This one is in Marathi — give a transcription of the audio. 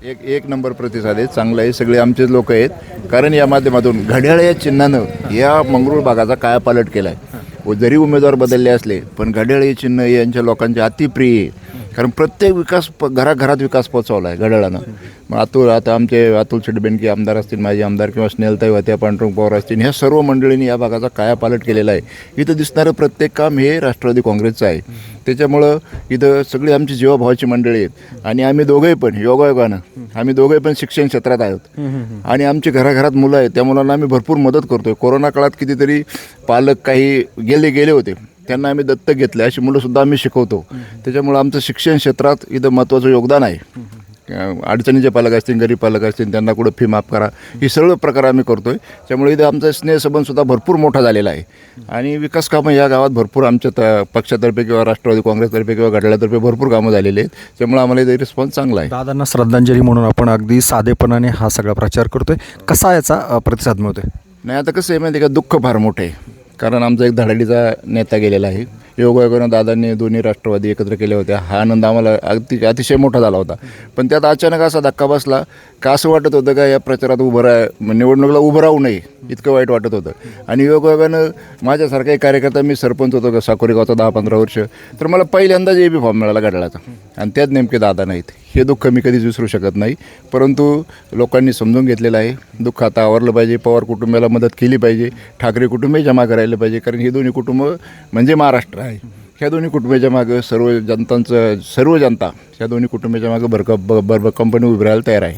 एक नंबर प्रतिसाद आहे, चांगला आहे. सगळे आमचेच लोक आहेत. कारण या माध्यमातून घड्याळ या चिन्हानं या मंगरूळ भागाचा कायापालट केला आहे. जरी उमेदवार बदलले असले पण घड्याळ हे चिन्ह यांच्या लोकांचे अतिप्रिय आहे. कारण प्रत्येक विकास घराघरात विकास पोचवला आहे घड्याळानं. मग आता आमचे अतुल शेटबेनके आमदार असतील, माजी आमदार किंवा स्नेहलताई होत्या, पांडुरंग पवार असतील, ह्या सर्व मंडळींनी या भागाचा कायापालट केलेला आहे. इथं दिसणारं प्रत्येक काम हे राष्ट्रवादी काँग्रेसचं आहे. त्याच्यामुळं इथं सगळी आमची जीवाभावाची मंडळी आहेत. आणि आम्ही दोघंही पण योगायोगानं आम्ही दोघंही पण शिक्षण क्षेत्रात आहोत आणि आमची घराघरात मुलं आहेत. त्या मुलांना आम्ही भरपूर मदत करतो आहे. कोरोना काळात कितीतरी पालक काही गेले होते, त्यांना आम्ही दत्तक घेतले. अशी मुलंसुद्धा आम्ही शिकवतो. त्याच्यामुळं आमचं शिक्षण क्षेत्रात इथं महत्त्वाचं योगदान आहे. अडचणीचे पालक असतील, गरीब पालक असतील, त्यांना कुठं फी माफ करा, ही सर्व प्रकार आम्ही करतो आहे. त्यामुळे इथं आमचा स्नेहसंबंधसुद्धा भरपूर मोठा झालेला आहे. आणि विकास कामं या गावात भरपूर आमच्या पक्षातर्फे किंवा राष्ट्रवादी काँग्रेसतर्फे किंवा घड्याळातर्फे भरपूर कामं झालेली आहेत. त्यामुळे आम्हाला इथे रिस्पॉन्स चांगला आहे. दादांना श्रद्धांजली म्हणून आपण अगदी साधेपणाने हा सगळा प्रचार करतोय. कसा याचा प्रतिसाद मिळतोय? नाही, आता कसं आहे माहिती आहे का, दुःख फार मोठं आहे. कारण आमचा एक धडाडीचा नेता गेलेला आहे. योगायोगानं दादांनी दोन्ही राष्ट्रवादी एकत्र केल्या होत्या. हा आनंद आम्हाला अतिशय मोठा झाला होता. पण त्यात अचानक असा धक्का बसला का असं वाटत होतं का या प्रचारात निवडणुकीला उभं राहू नये, इतकं वाईट वाटत होतं. आणि योगायोगानं माझ्यासारखा एक कार्यकर्ता, मी सरपंच होतो का साकोरी गावचा 10-15 वर्ष, तर मला पहिल्यांदाच AB फॉर्म मिळाला घड्याळाचा. आणि त्यात नेमके दादा नाहीत. हे दुःख मी कधीच विसरू शकत नाही. परंतु लोकांनी समजून घेतलेलं आहे. दुःख आता आवरलं पाहिजे. पवार कुटुंबाला मदत केली पाहिजे. ठाकरे कुटुंबही जमा करायला पाहिजे. कारण ही दोन्ही कुटुंब म्हणजे महाराष्ट्र आहे. ह्या दोन्ही कुटुंबाच्या मागं सर्व जनता ह्या दोन्ही कुटुंबाच्या मागं भरभक्कमपणे उभी राहायला तयार आहे.